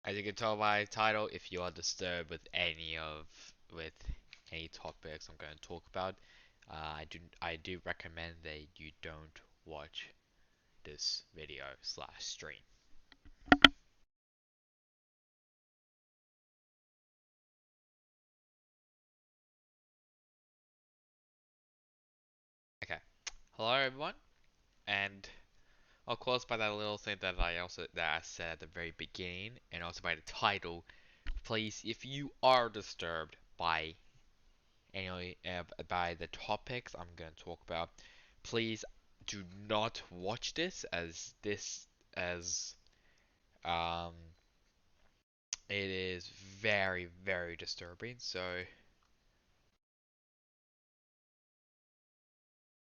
As you can tell by the title, if you are disturbed with any topics I'm going to talk about, I do recommend that you don't watch this video slash stream. Okay. Hello everyone, and of course by that little thing that I said at the very beginning, and also by the title, please, if you are disturbed by by the topics I'm going to talk about, please do not watch as um it is very very disturbing. So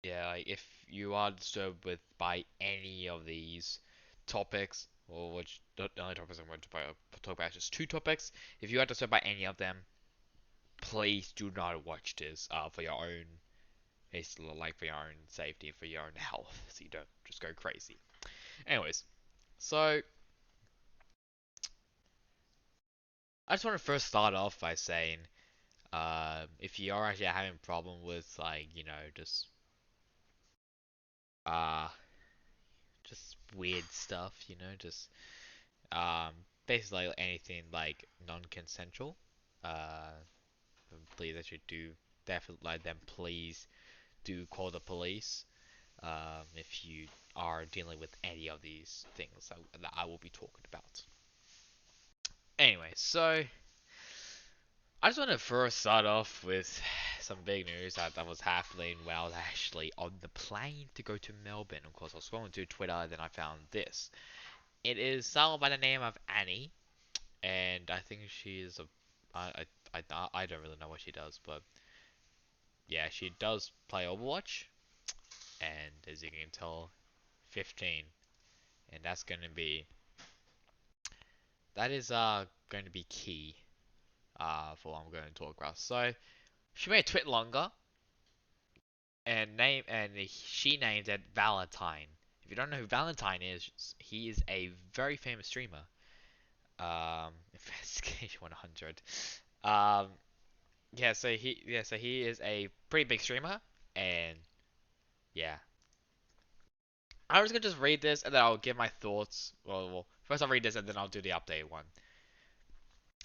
yeah, like if you are disturbed with by any of these topics, or which the only topics I'm going to talk about is just two topics. If you are disturbed by any of them, please do not watch this for your own, it's like for your own safety, for your own health, so you don't just go crazy. Anyways, so I just want to first start off by saying, if you are actually having a problem with like, uh, just weird stuff, um, basically anything like non-consensual, uh, please actually do definitely like them. Please do call the police. If you are dealing with any of these things that I will be talking about. Anyway, so I just want to first start off with some big news that was happening when I was actually on the plane to go to Melbourne. Of course, I was scrolling through Twitter and then I found this. It is someone by the name of Annie, and I think she's a. I don't really know what she does, but yeah, she does play Overwatch, and as you can tell, 15, and that is going to be key for what I'm going to talk about. So she made a tweet longer, she named it Valentine. If you don't know who Valentine is, he is a very famous streamer. Investigation 100. Um, yeah, so he is a pretty big streamer, and yeah, I was gonna just read this and then I'll give my thoughts. Well, first I'll read this and then I'll do the update one.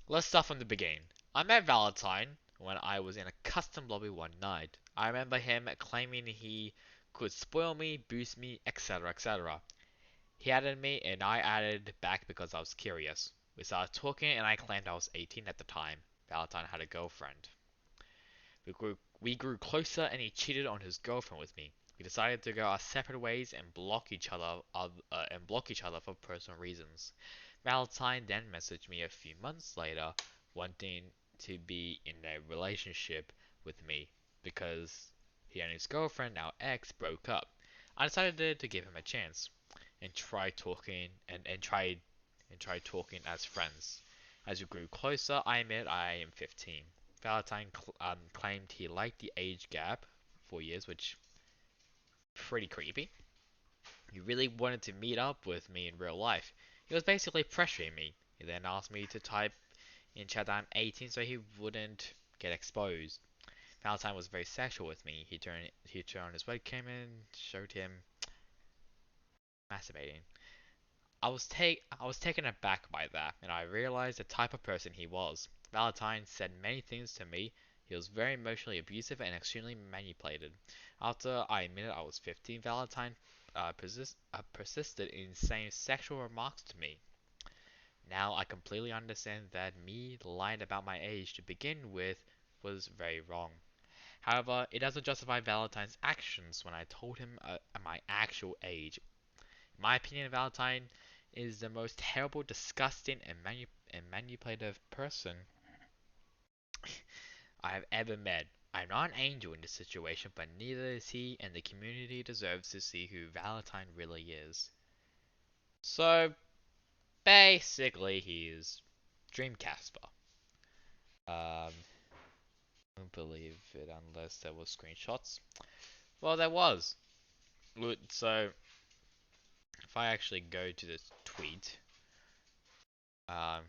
Let's start from the beginning. I met Valentine when I was in a custom lobby one night. I remember him claiming he could spoil me, boost me, etc. etc. He added me and I added back because I was curious. We started talking and I claimed I was 18 at the time. Valentine had a girlfriend. We grew closer and he cheated on his girlfriend with me. We decided to go our separate ways and block each other for personal reasons. Valentine then messaged me a few months later, wanting to be in a relationship with me because he and his girlfriend, now ex, broke up. I decided to give him a chance and try talking and try talking as friends. As we grew closer, I admit I am 15. Valentine claimed he liked the age gap, 4 years, which pretty creepy. He really wanted to meet up with me in real life. He was basically pressuring me. He then asked me to type in chat that I'm 18 so he wouldn't get exposed. Valentine was very sexual with me. He turned on his webcam and showed him masturbating. I was taken aback by that, and I realized the type of person he was. Valentine said many things to me. He was very emotionally abusive and extremely manipulated. After I admitted I was 15, Valentine persisted in saying sexual remarks to me. Now I completely understand that me lying about my age to begin with was very wrong. However, it doesn't justify Valentine's actions when I told him my actual age. In my opinion, Valentine is the most terrible, disgusting, and manipulative person I have ever met. I'm not an angel in this situation, but neither is he, and the community deserves to see who Valentine really is. So, basically, he's Dreamcasper. I don't believe it unless there was screenshots. Well, there was. So, if I actually go to this tweet, um,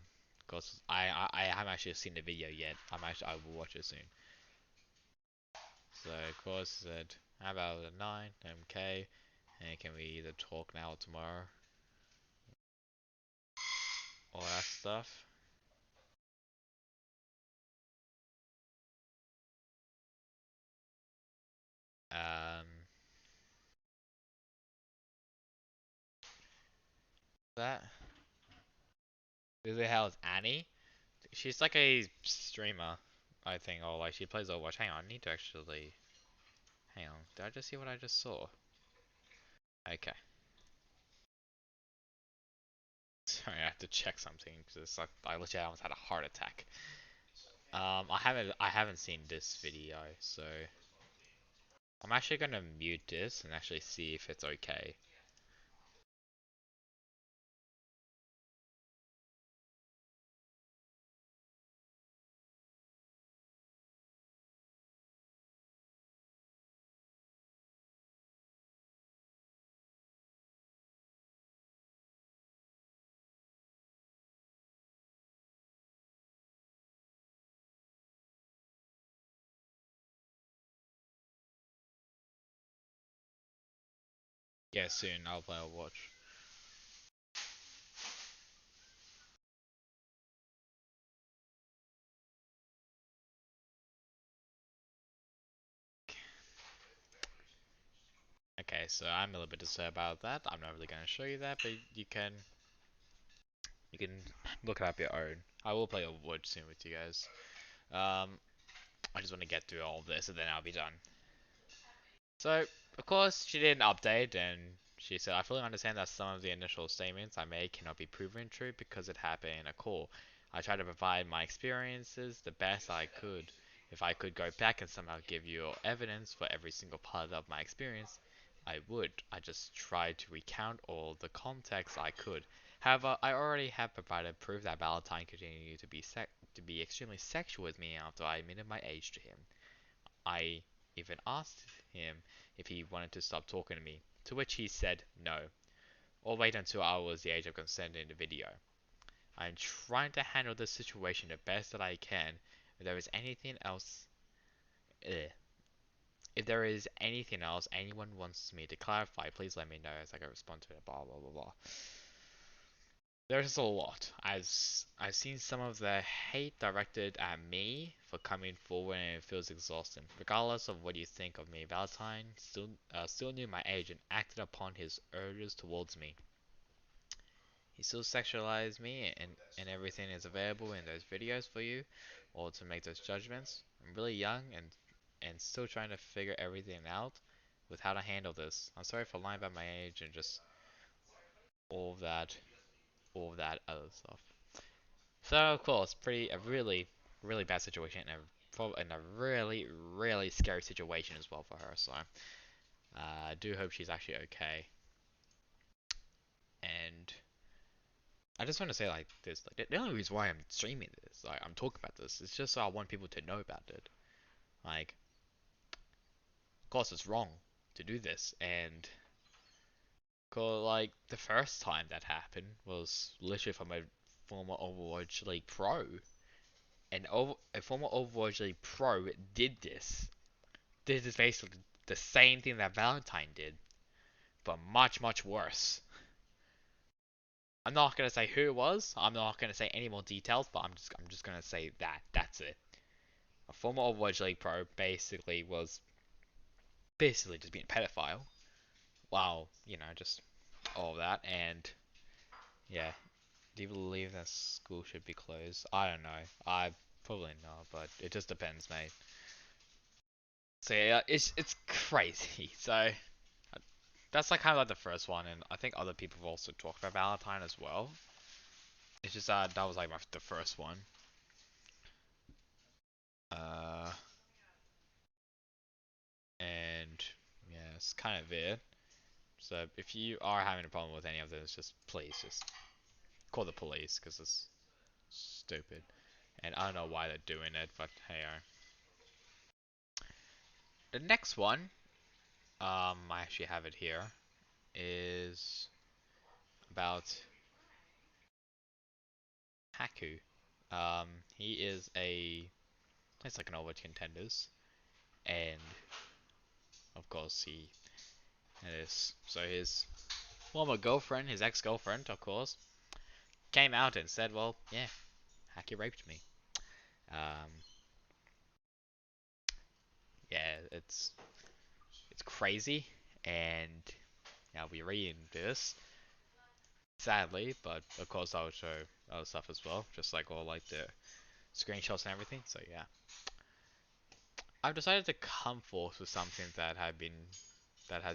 Cause I haven't actually seen the video yet. I will watch it soon. So of course said, how about a 9? Okay. And can we either talk now or tomorrow? All that stuff. Um, that. Who the hell is Annie? She's like a streamer, I think, or like she plays Overwatch. Hang on, I need to actually. Hang on, did I just see what I just saw? Okay. Sorry, I have to check something because it's like I literally almost had a heart attack. I haven't seen this video, so I'm actually gonna mute this and actually see if it's okay. Yeah, soon I'll play Overwatch. Okay, so I'm a little bit disturbed about that. I'm not really gonna show you that, but you can look it up your own. I will play Overwatch soon with you guys. Um, I just want to get through all of this and then I'll be done. So, of course, she did an update and she said, I fully understand that some of the initial statements I made cannot be proven true because it happened in a call. I tried to provide my experiences the best I could. If I could go back and somehow give you evidence for every single part of my experience, I would. I just tried to recount all the context I could. However, I already have provided proof that Valentine continued to be extremely sexual with me after I admitted my age to him. I even asked him if he wanted to stop talking to me, to which he said no, or wait until I was the age of consent in the video. I'm trying to handle this situation the best that I can. If there is anything else, eh, if there is anything else anyone wants me to clarify, please let me know as I can respond to it. Blah blah blah blah. There's a lot. I've seen some of the hate directed at me for coming forward and it feels exhausting. Regardless of what you think of me, Valentine still knew my age and acted upon his urges towards me. He still sexualized me and everything is available in those videos for you or to make those judgments. I'm really young and still trying to figure everything out with how to handle this. I'm sorry for lying about my age and just all of that all of that other stuff. So of course, a really bad situation and a really scary situation as well for her. So I do hope she's actually okay. And I just want to say like this, like, the only reason why I'm streaming this, like I'm talking about this, is just so I want people to know about it. Like, of course it's wrong to do this, and cause like the first time that happened was literally from a former Overwatch League pro, and a former Overwatch League pro did this. This is basically the same thing that Valentine did, but much worse. I'm not gonna say who it was. I'm not gonna say any more details, but I'm just gonna say that that's it. A former Overwatch League pro basically just being a pedophile. Wow, just all of that, and yeah. Do you believe that school should be closed? I don't know. I probably not, but it just depends, mate. So yeah, it's crazy. So that's like kind of like the first one, and I think other people have also talked about Valentine as well. It's just that was like the first one. Uh, and yeah, it's kind of it. So if you are having a problem with any of this, just please just call the police because it's stupid. And I don't know why they're doing it, but hey. The next one, I actually have it here, is about Haku. Um, he is a it's like an Overwatch contenders, and of course he is so his former girlfriend, his ex-girlfriend, of course, came out and said, "Well, yeah, Hacky raped me." Um, yeah, it's crazy, and now we're reading this, sadly, but of course I'll show other stuff as well, just like all like the screenshots and everything. So yeah, I've decided to come forth with something that has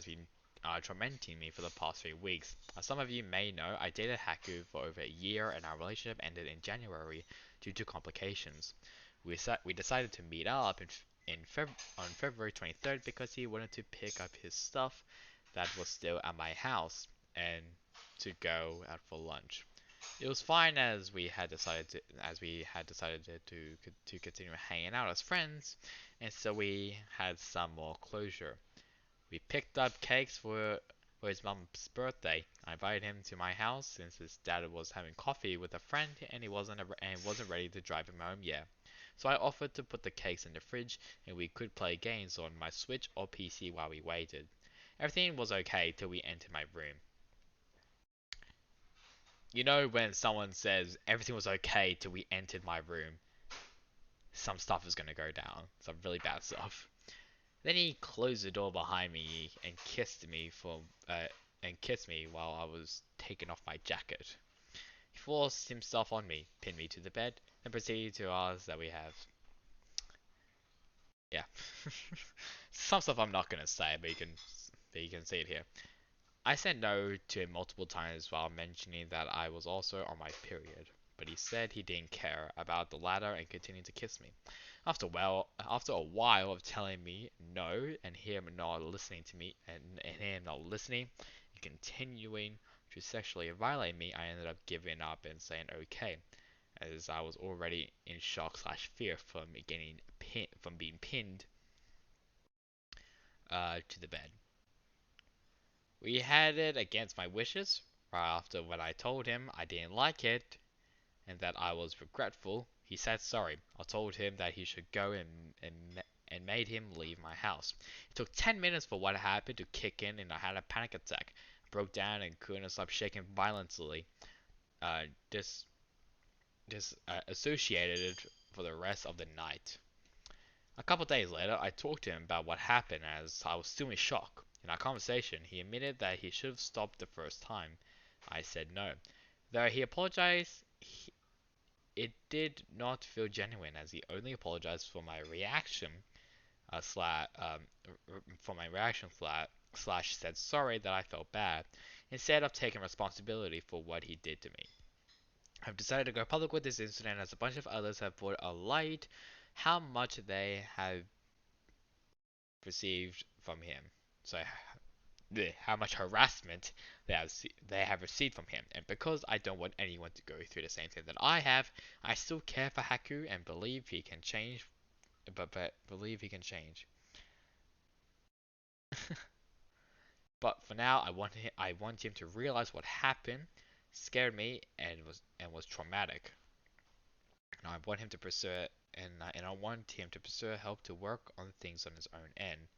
been tormenting me for the past 3 weeks. As some of you may know, I dated Haku for over a year, and our relationship ended in January due to complications. We decided to meet up on February 23rd because he wanted to pick up his stuff that was still at my house and to go out for lunch. It was fine as we had decided to continue hanging out as friends, and so we had some more closure. We picked up cakes for his mum's birthday. I invited him to my house since his dad was having coffee with a friend and he wasn't ready to drive him home yet. So I offered to put the cakes in the fridge and we could play games on my Switch or PC while we waited. Everything was okay till we entered my room. You know when someone says everything was okay till we entered my room, some stuff is gonna go down. Some really bad stuff. Then he closed the door behind me and kissed me while I was taking off my jacket. He forced himself on me, pinned me to the bed, and proceeded to ask that we have. Yeah, some stuff I'm not gonna say, but you can see it here. I said no to him multiple times while mentioning that I was also on my period, but he said he didn't care about the latter and continued to kiss me. After a while of telling me no and him not listening to me and him not listening and continuing to sexually violate me, I ended up giving up and saying okay, as I was already in shock slash fear from being pinned to the bed. We had it against my wishes. Right after when I told him I didn't like it and that I was regretful, he said sorry. I told him that he should go and made him leave my house. It took 10 minutes for what happened to kick in and I had a panic attack. I broke down and couldn't stop shaking violently. Uh, this associated for the rest of the night. A couple days later, I talked to him about what happened as I was still in shock. In our conversation, he admitted that he should have stopped the first time. I said no. Though he apologized, it did not feel genuine as he only apologized for my reaction for my reaction slash said sorry that I felt bad instead of taking responsibility for what he did to me. I've decided to go public with this incident as a bunch of others have brought a light how much they have received from him. So how much harassment they have received from him. And because I don't want anyone to go through the same thing that I have, I still care for Haku and believe he can change. But believe he can change. But for now, I want him to realize what happened, scared me, and was traumatic. And I want him to pursue it, and I want him to pursue help to work on things on his own end.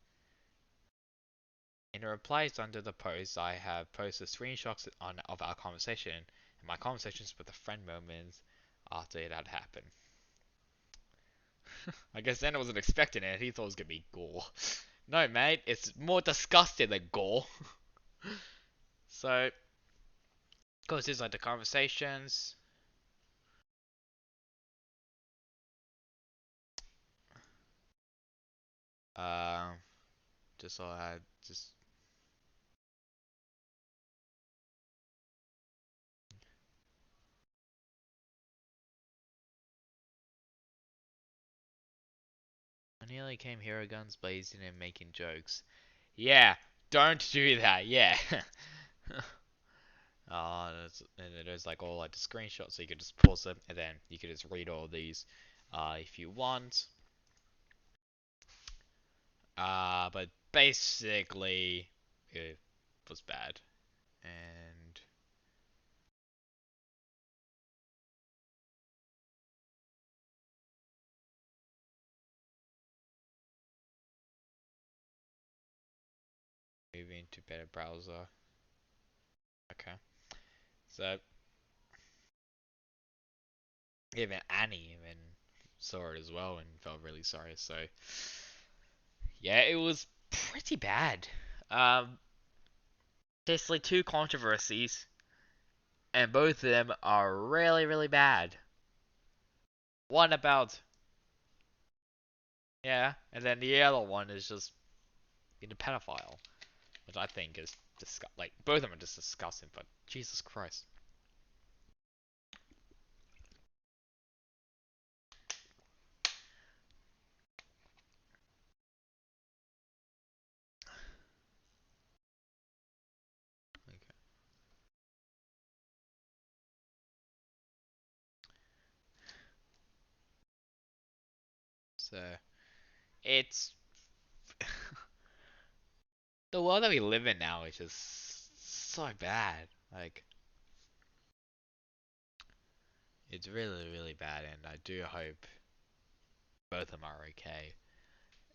In the replies under the post, I have posted screenshots of our conversation and my conversations with a friend moments after it had happened. I guess then I wasn't expecting it. He thought it was gonna be gore. No, mate, it's more disgusting than gore. So, of course, these are the conversations. Um, just so I just I nearly came here guns blazing and making jokes. Yeah, don't do that. Yeah. And there's like all like the screenshots, so you can just pause them and then you can just read all these if you want. But basically, it was bad. And to better browser. Okay. So even Annie even saw it as well and felt really sorry. So yeah, it was pretty bad. Um, Basically two controversies, and both of them are really, really bad. One about yeah, and then the other one is just being a pedophile, which I think is like both of them are just disgusting. But Jesus Christ. Okay. So it's the world that we live in now is just so bad. Like it's really, really bad, and I do hope both of them are okay.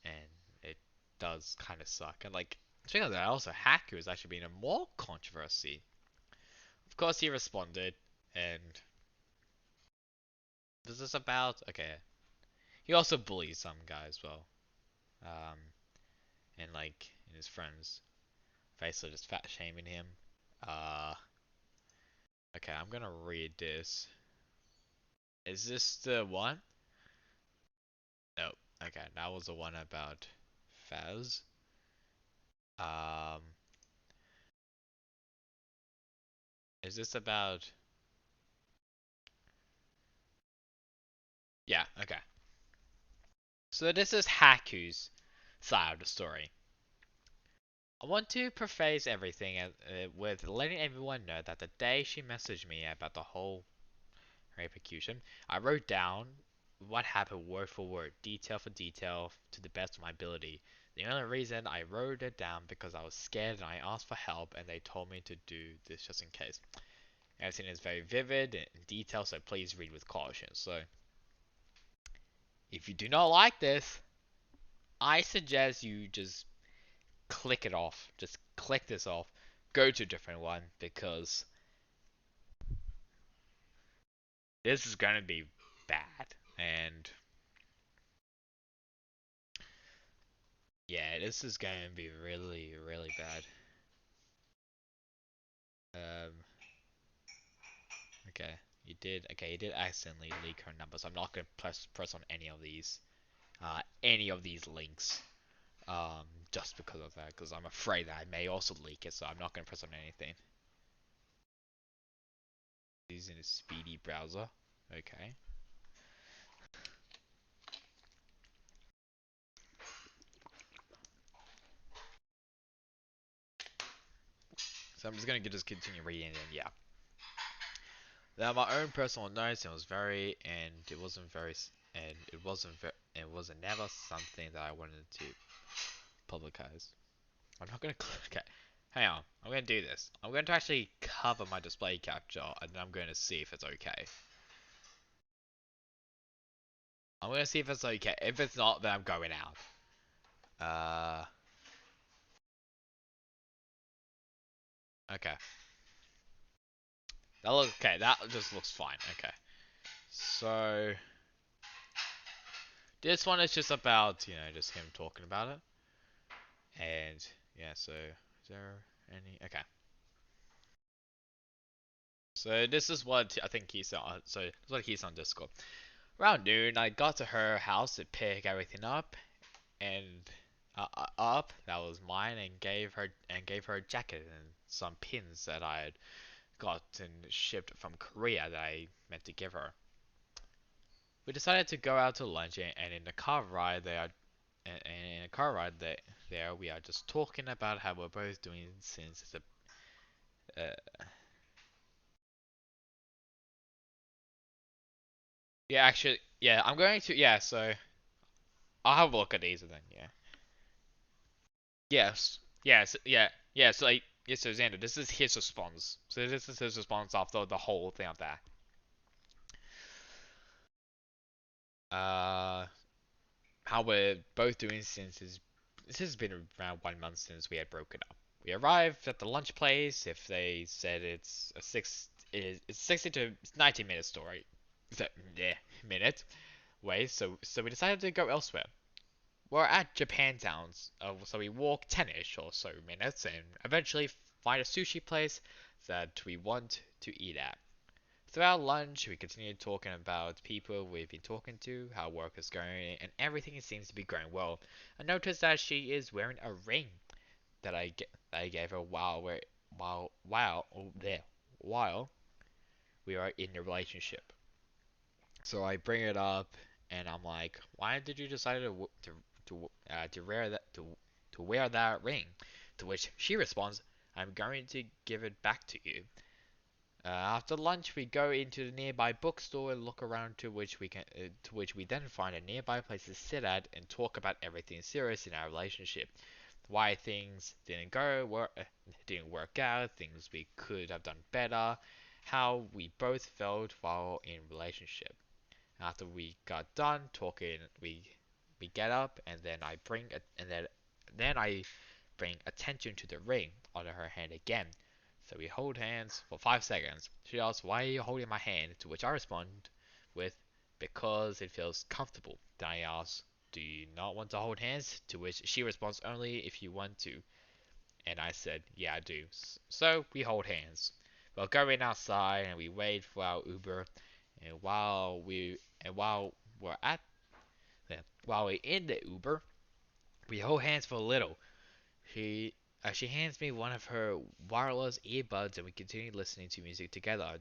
And it does kind of suck. And like, speaking of that, also Haku has actually been a more controversy. Of course, he responded, and this is about okay. He also bullies some guy as well, um, and like in his friends, basically just fat shaming him. Uh, okay, I'm gonna read this. Is this the one? No. Okay, that was the one about Faz. Um, is this about? Yeah. Okay. So this is Haku's side of the story. I want to preface everything with letting everyone know that the day she messaged me about the whole repercussion, I wrote down what happened word for word, detail for detail, to the best of my ability. The only reason I wrote it down because I was scared and I asked for help and they told me to do this just in case. Everything is very vivid and detailed, so please read with caution. So, if you do not like this, I suggest you just click it off. Just click this off. Go to a different one because this is going to be bad. And yeah, this is going to be really, really bad. Um, okay, you did. Okay, you did accidentally leak her number, so I'm not going to press on any of these links. Just because of that, because I'm afraid that I may also leak it, so I'm not going to press on anything. Using a speedy browser. Okay. So I'm just gonna just continue reading and yeah. Now my own personal notes, it wasn't never something that I wanted to publicize. I'm not gonna okay. Hang on, I'm gonna do this. I'm going to actually cover my display capture and then I'm going to see if it's okay. I'm gonna see if it's okay. If it's not, then I'm going out. Uh, okay. That looks okay. That just looks fine. Okay. So this one is just about just him talking about it, and yeah. So is there any? Okay. So this is what I think he said. So this is what he said on Discord. Around noon, I got to her house to pick everything up, and that was mine, and gave her a jacket and some pins that I had gotten shipped from Korea that I meant to give her. We decided to go out to lunch, and in the car ride and in a car ride there we are just talking about how we're both doing since it's yeah, actually, yeah, I'm going to, yeah, so I'll have a look at these and then, yeah. Yes, yes, yeah, yeah, so like, yeah, so Xander, this is his response. So this is his response after the whole thing of that. Uh, how we're both doing since this has been around 1 month since we had broken up. We arrived at the lunch place. If they said it's 60 to 90 minute story. So yeah, minute way. So we decided to go elsewhere. We're at Japantown, so we walk 10ish or so minutes and eventually find a sushi place that we want to eat at. Throughout lunch, we continued talking about people we've been talking to, how work is going, and everything seems to be going well. I noticed that she is wearing a ring that I gave her while we are in a relationship. So I bring it up, and I'm like, "Why did you decide to wear that ring?" To which she responds, "I'm going to give it back to you." After lunch, we go into the nearby bookstore and look around, to which we then find a nearby place to sit at and talk about everything serious in our relationship. Why things didn't work out, things we could have done better, how we both felt while in relationship. After we got done talking, we get up and then I bring attention to the ring on her hand again. So we hold hands for 5 seconds. She asks, "Why are you holding my hand?" To which I respond with, "Because it feels comfortable." Then I ask, "Do you not want to hold hands?" To which she responds, "Only if you want to." And I said, "Yeah, I do." So we hold hands. We're going outside and we wait for our Uber. And while we're at while we're in the Uber, we hold hands for a little. She hands me one of her wireless earbuds, and we continue listening to music together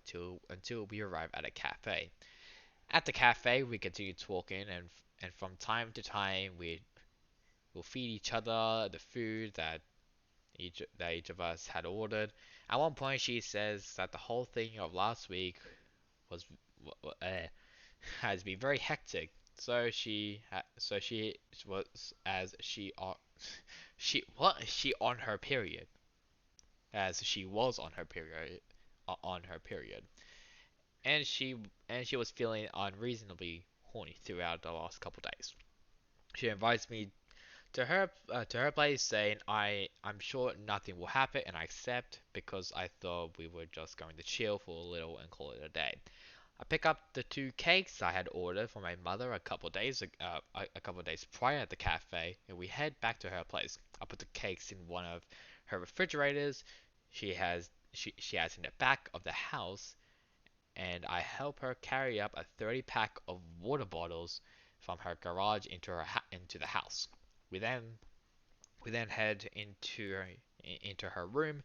until we arrive at a cafe. At the cafe, we continue talking, and from time to time, we will feed each other the food that each of us had ordered. At one point, she says that the whole thing of last week was uh, has been very hectic. So she was as she she on her period as she was on her period, and she was feeling unreasonably horny throughout the last couple days. She invites me to her place, saying I'm sure nothing will happen, and I accept because I thought we were just going to chill for a little and call it a day. I pick up the two cakes I had ordered for my mother a couple days prior at the cafe, and we head back to her place. I put the cakes in one of her refrigerators she has in the back of the house, and I help her carry up a 30 pack of water bottles from her garage into the house. We then we then head into her room,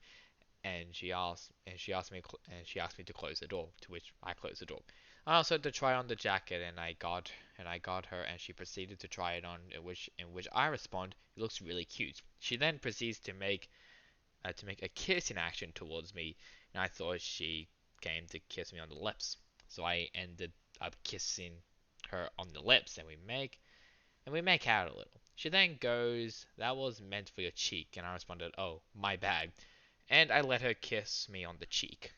and she asked me to close the door, to which I closed the door. I also had to try on the jacket, and I got her, and she proceeded to try it on, in which I respond, "It looks really cute." She then proceeds to make a kissing action towards me, and I thought she came to kiss me on the lips, so I ended up kissing her on the lips, and we make out a little. She then goes, "That was meant for your cheek," and I responded, "Oh, my bad," and I let her kiss me on the cheek.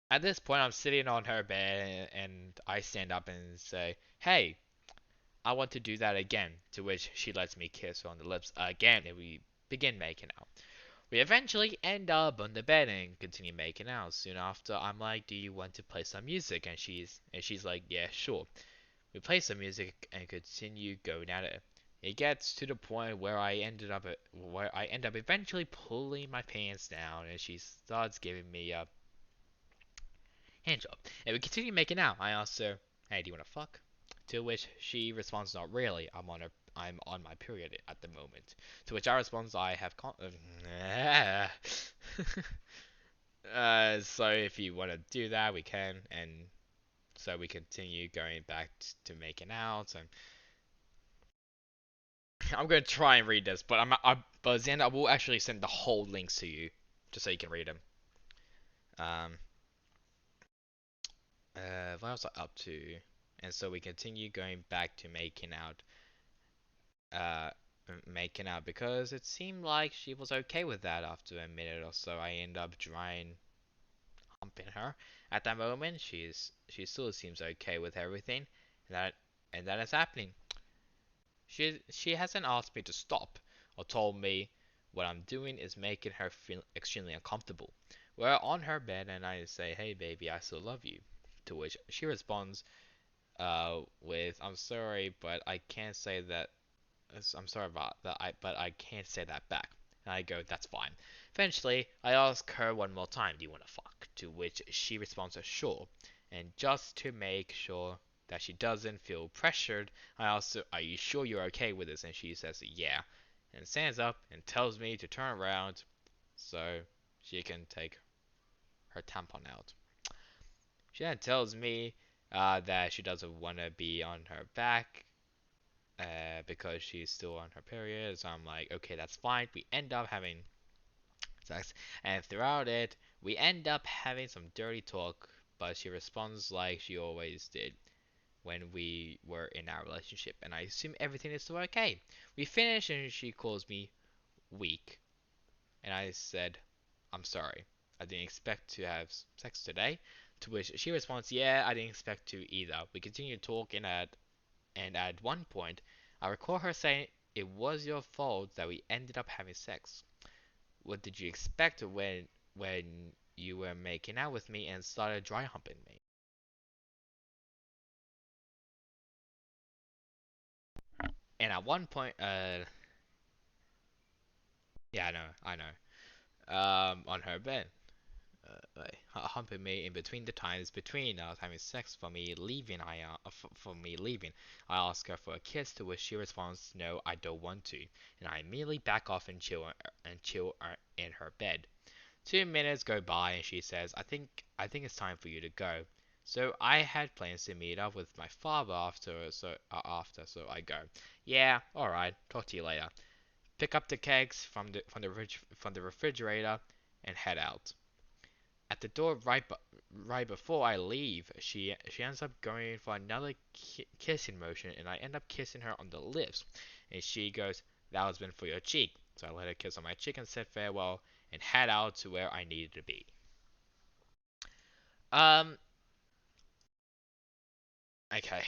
At this point, I'm sitting on her bed, and I stand up and say, "Hey, I want to do that again," to which she lets me kiss her on the lips again, and we begin making out. We eventually end up on the bed and continue making out. Soon after, I'm like, "Do you want to play some music?" And she's like, "Yeah, sure." We play some music and continue going at it. It gets to the point where I end up eventually pulling my pants down, and she starts giving me a hand job. And we continue making out. I ask her, "Hey, do you want to fuck?" To which she responds, "Not really. I'm on my period at the moment." To which I respond, "I have so if you want to do that, we can." And so we continue going back to making out, and I'm gonna try and read this, but but Xander, I will actually send the whole links to you, just so you can read them. Um, what was I up to? And so we continue going back to uh, making out because it seemed like she was okay with that after a minute or so. I end up trying humping her. At that moment, she still seems okay with everything, and that is happening. She hasn't asked me to stop or told me What I'm doing is making her feel extremely uncomfortable. We're on her bed and I say, "Hey baby, I still love you." To which she responds with, "I'm sorry, but I can't say that. I'm sorry about that. But I can't say that back." And I go, "That's fine." Eventually, I ask her one more time, "Do you want to fuck?" To which she responds, "Sure." And just to make sure that she doesn't feel pressured, I ask her, "Are you sure you're okay with this?" And she says, "Yeah." And stands up and tells me to turn around so she can take her tampon out. She then tells me that she doesn't want to be on her back because she's still on her period. So I'm like, okay, that's fine. We end up having sex, and throughout it, we end up having some dirty talk. But she responds like she always did when we were in our relationship, and I assume everything is still okay. We finish, and she calls me weak, and I said, "I'm sorry. I didn't expect to have sex today." To which she responds, "Yeah, I didn't expect to either." We continue talking and at one point, I recall her saying, "It was your fault that we ended up having sex. What did you expect when you were making out with me and started dry humping me?" And at one point, yeah, I know, on her bed, like, humping me in between the times between us having sex for me leaving. I ask her for a kiss, to which she responds, "No, I don't want to," and I immediately back off and chill in her bed. 2 minutes go by and she says, I think it's time for you to go." So I had plans to meet up with my father so I go. "Yeah, all right. Talk to you later." Pick up the kegs from the refrigerator and head out. At the door right before I leave, she ends up going for another kissing motion, and I end up kissing her on the lips. And she goes, "That was meant for your cheek." So I let her kiss on my cheek and said farewell and head out to where I needed to be. Um, okay.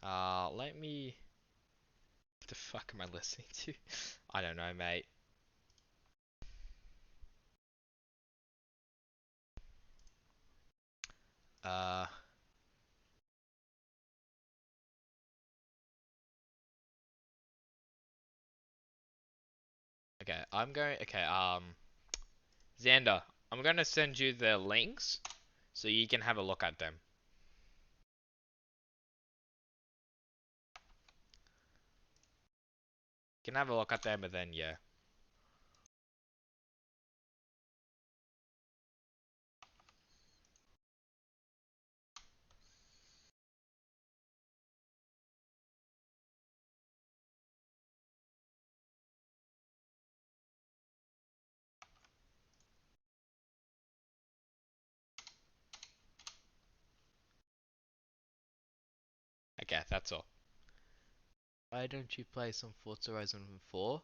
Let me. What the fuck am I listening to? I don't know, mate. Uh, okay. Okay. Xander, I'm gonna send you the links so you can have a look at them. You can have a look at them, and then yeah. Okay, that's all. Why don't you play some Forza Horizon 4?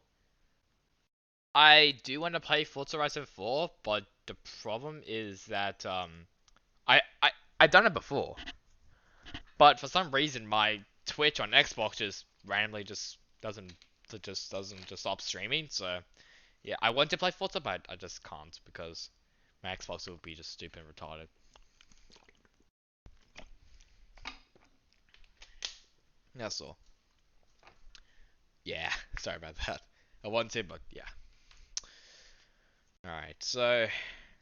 I do want to play Forza Horizon 4, but the problem is that I've done it before, but for some reason my Twitch on Xbox just randomly just stop streaming. So yeah, I want to play Forza, but I just can't because my Xbox would be just stupid and retarded. That's all. Yeah, sorry about that. I want to, but yeah. Alright, so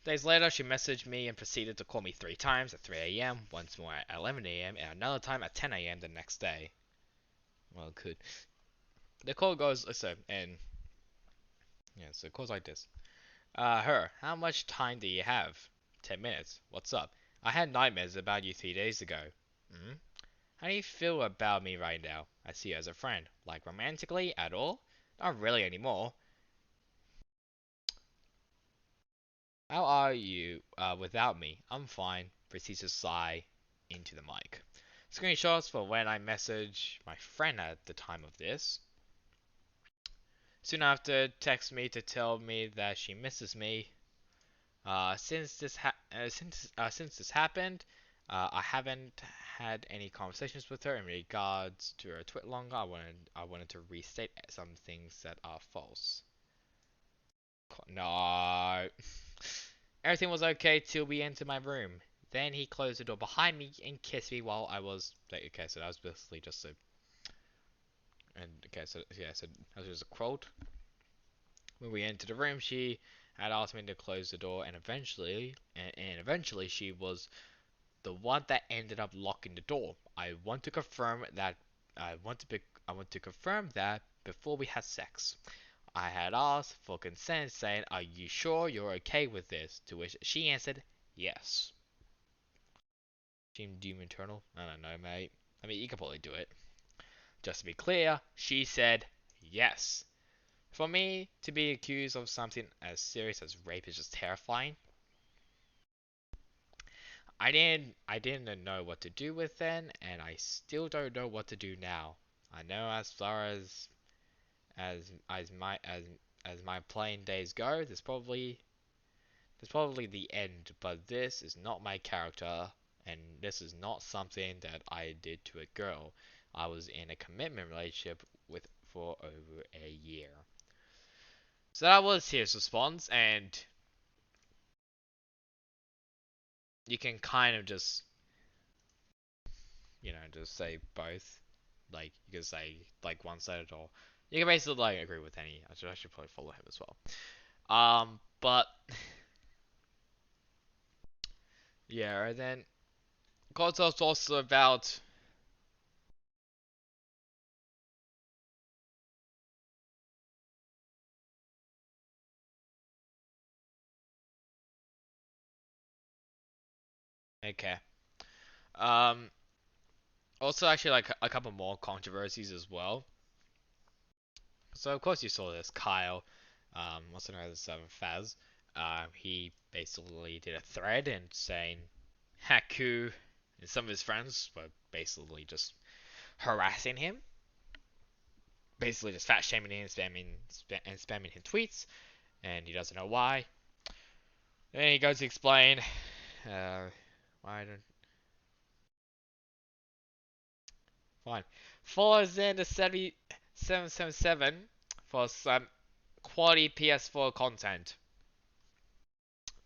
days later, she messaged me and proceeded to call me 3 times at 3 a.m., once more at 11 a.m., and another time at 10 a.m. the next day. Well, good. The call goes so, and yeah, so it goes like this. How much time do you have? 10 minutes. What's up? I had nightmares about you 3 days ago. Hmm? How do you feel about me right now? I see you as a friend. Like romantically at all? Not really anymore. How are you without me? I'm fine. Proceeds to sigh into the mic. Screenshots for when I message my friend at the time of this. Soon after, texts me to tell me that she misses me. Since this happened, I haven't had any conversations with her in regards to her tweet longer. I wanted to restate some things that are false. No. Everything was okay till we entered my room. Then he closed the door behind me and kissed me while I was like, okay, so that was basically just a and okay, so yeah, so that was just a quote. When we entered the room, she had asked me to close the door, and eventually she was the one that ended up locking the door. I want to confirm that I want to confirm that before we had sex. I had asked for consent, saying, "Are you sure you're okay with this?" To which she answered, "Yes." Team Doom Eternal? I don't know, mate. I mean, you could probably do it. Just to be clear, she said yes. For me to be accused of something as serious as rape is just terrifying. I didn't know what to do with then, and I still don't know what to do now. I know as far as my playing days go, there's probably the end, but this is not my character, and this is not something that I did to a girl I was in a commitment relationship with for over a year. So that was his response, and you can kind of just, just say both. Like, you can say, like, one sided, or you can basically, like, agree with any. I should probably follow him as well. But, yeah, and then God talks also about. Okay. Um, Also, actually, like a couple more controversies as well. So, of course, you saw this Kyle, also known as Faz. He basically did a thread and saying Haku and some of his friends were basically just harassing him, basically just fat shaming him, spamming his tweets, and he doesn't know why. Then he goes to explain why I don't. Fine. Follow Xander 7777 for some quality PS4 content.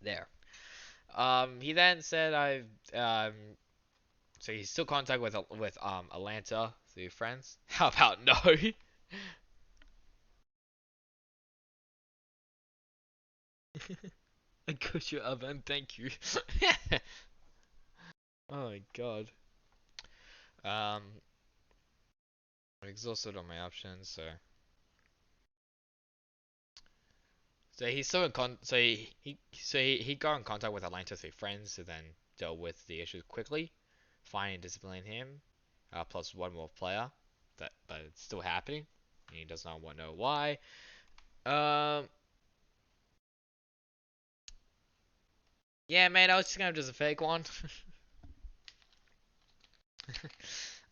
There. He then said so he's still in contact with Atlanta through friends. How about no? I got your oven, thank you. Oh my god. Um, I'm exhausted on my options, so he's still in con. So he got in contact with Atlanta through friends, who then dealt with the issue quickly, finding and disciplining him, plus one more player. But it's still happening. And he does not want to know why. Um, yeah, man, I was just gonna do a fake one.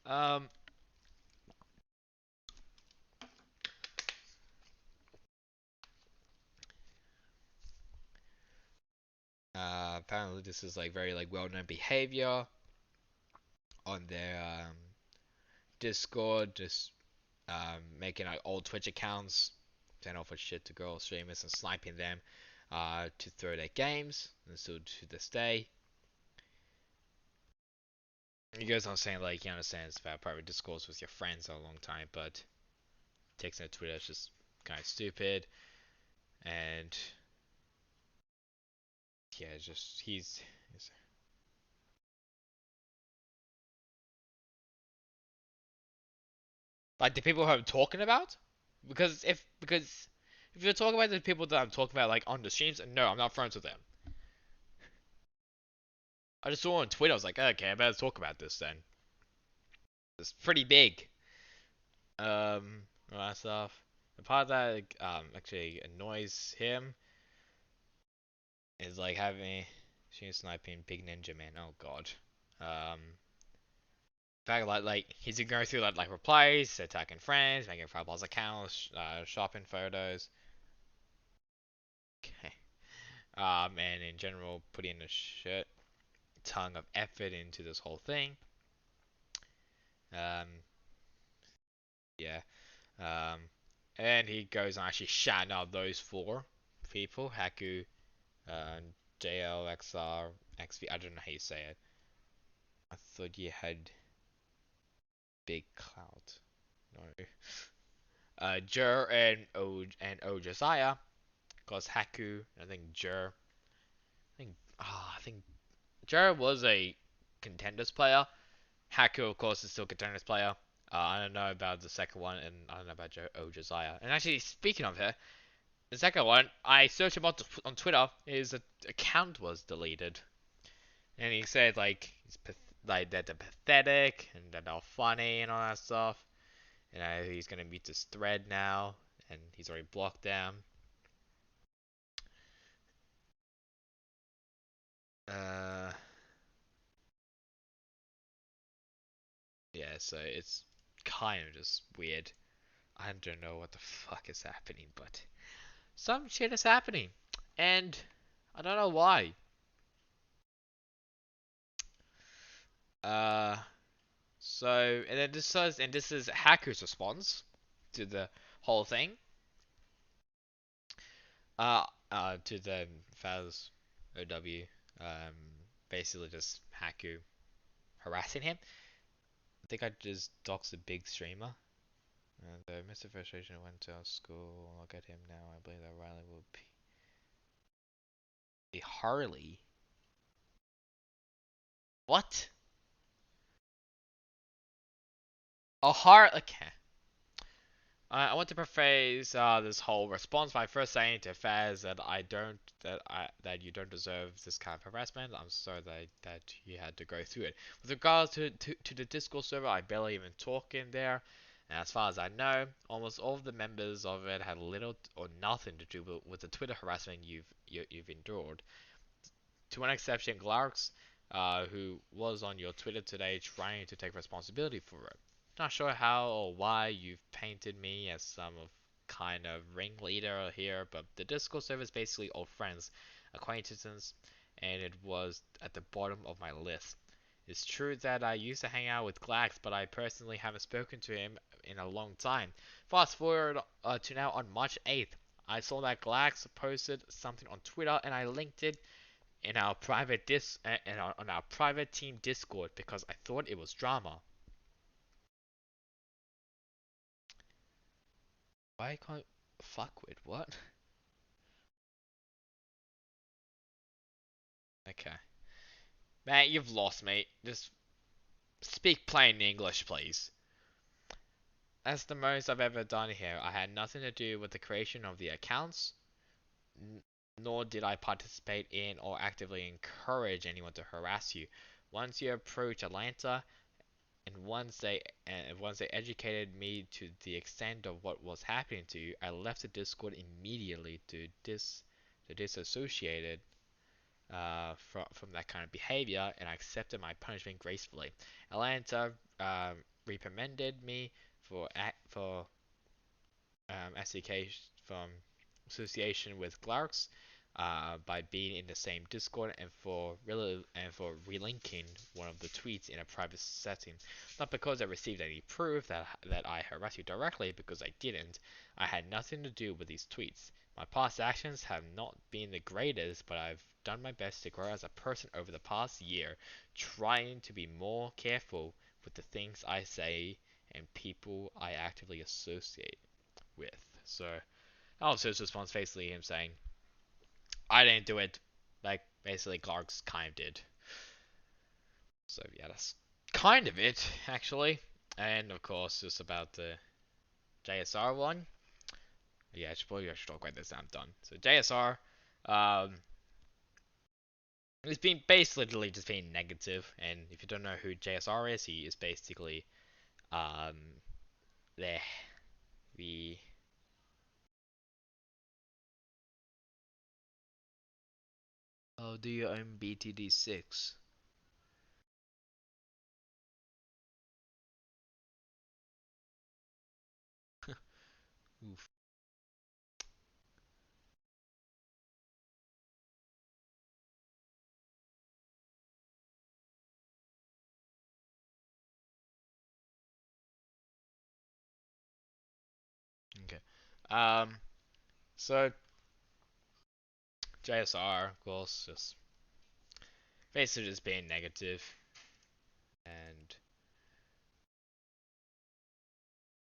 um, apparently this is like very like well-known behavior on their Discord, just making like old Twitch accounts, sending off shit to girl streamers and sniping them to throw their games, and still to this day. He goes on saying like he understands about private discourse with your friends for a long time, but texting to Twitter is just kind of stupid, and yeah, just he's like the people who I'm talking about, because if you're talking about the people that I'm talking about like on the streams, no, I'm not friends with them. I just saw on Twitter. I was like, okay, I better talk about this then. It's pretty big. All that stuff. The part that actually annoys him is like having she sniping big ninja man. Oh god. Um, in fact, like he's going through like replies, attacking friends, making profiles accounts, shopping photos. Okay. And in general, putting a shit ton of effort into this whole thing. Um, yeah. Um, and he goes on actually shouting out those four people, Haku, uh, JLXR, XV. I don't know how you say it. I thought you had big cloud. No. Jur and O Josiah. Cause Haku, I think Jur. I think Jur was a contenders player. Haku, of course, is still a contenders player. I don't know about the second one, and I don't know about Josiah. And actually, speaking of her, the second one, I searched him on Twitter. His account was deleted, and he said like like that they're pathetic and that they're funny and all that stuff. And he's gonna mute this thread now, and he's already blocked them. Uh, yeah, so it's kind of just weird. I don't know what the fuck is happening, but some shit is happening, and I don't know why. Uh, so and then this is Hacker's response to the whole thing. To the Faz OW, um, basically just Haku harassing him. I think I just doxed a big streamer. And Mr. Frustration went to our school. Look at him now. I believe that Riley will be Harley. What? A Har? Okay. I want to preface this whole response by first saying to Faz that that you don't deserve this kind of harassment. I'm sorry that you had to go through it. With regards to the Discord server, I barely even talk in there. And as far as I know, almost all of the members of it had little or nothing to do with the Twitter harassment you've endured. To one exception, Glarks, who was on your Twitter today trying to take responsibility for it. Not sure how or why you've painted me as some of kind of ringleader here, but the Discord server is basically old friends, acquaintances, and it was at the bottom of my list. It's true that I used to hang out with Glax, but I personally haven't spoken to him in a long time. Fast forward to now on March 8th. I saw that Glax posted something on Twitter and I linked it in our on our private team Discord because I thought it was drama. Why can't fuck with what? Okay, man, you've lost me. Just speak plain English, please. That's the most I've ever done here. I had nothing to do with the creation of the accounts, nor did I participate in or actively encourage anyone to harass you. Once you approach Atlanta, and once they educated me to the extent of what was happening to you, I left the Discord immediately to disassociate it from that kind of behavior, and I accepted my punishment gracefully. Atlanta reprimanded me for SDK from association with Glarks by being in the same Discord and for relinking one of the tweets in a private setting. Not because I received any proof that I harassed you directly, because I didn't. I had nothing to do with these tweets. My past actions have not been the greatest, but I've done my best to grow as a person over the past year, trying to be more careful with the things I say and people I actively associate with. So that was his response, basically him saying, I didn't do it. Like, basically, Clark's kind of did. So, yeah, that's kind of it, actually. And, of course, just about the JSR one. Yeah, I should talk about this. I'm done. So, JSR, um, it's been basically just being negative. And if you don't know who JSR is, he is basically um, the the oh, do you own BTD6? Oof. Okay. Um. So JSR, of course, just basically just being negative and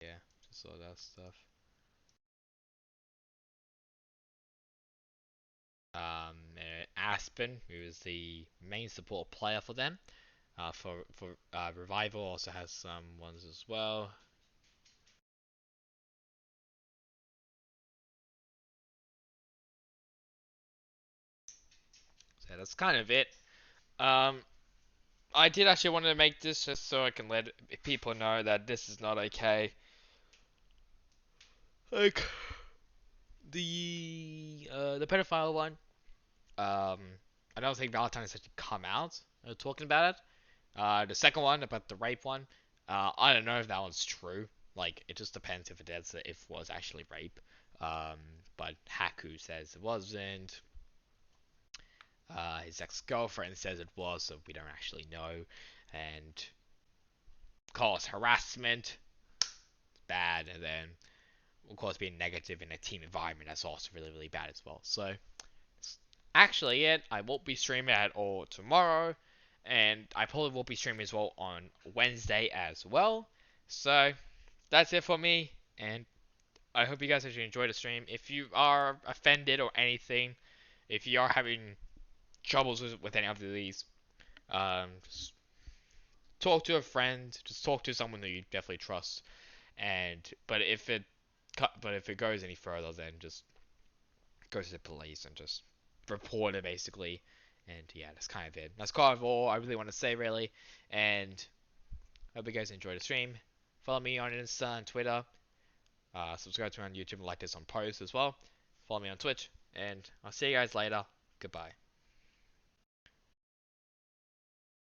yeah, just all that stuff. Aspen, who is the main support player for them, for Revival, also has some ones as well. So that's kind of it. Um, I did actually want to make this just so I can let people know that this is not okay. Like the pedophile one. Um, I don't think Valentine's actually come out talking about it. The second one about the rape one. I don't know if that one's true. Like it just depends if it was actually rape. Um, but Haku says it wasn't. His ex-girlfriend says it was, so we don't actually know. And calls harassment bad, and then of course being negative in a team environment that's also really really bad as well. So actually it. I won't be streaming at all tomorrow, and I probably won't be streaming as well on Wednesday as well. So that's it for me, and I hope you guys actually enjoyed the stream. If you are offended or anything, if you are having troubles with any of these, just talk to a friend, just talk to someone that you definitely trust. And but if it goes any further, then just go to the police and just report it basically. And yeah, that's kind of it. That's kind of all I really want to say really. And hope you guys enjoy the stream. Follow me on Insta and Twitter. Subscribe to me on YouTube and like this on post as well. Follow me on Twitch. And I'll see you guys later. Goodbye.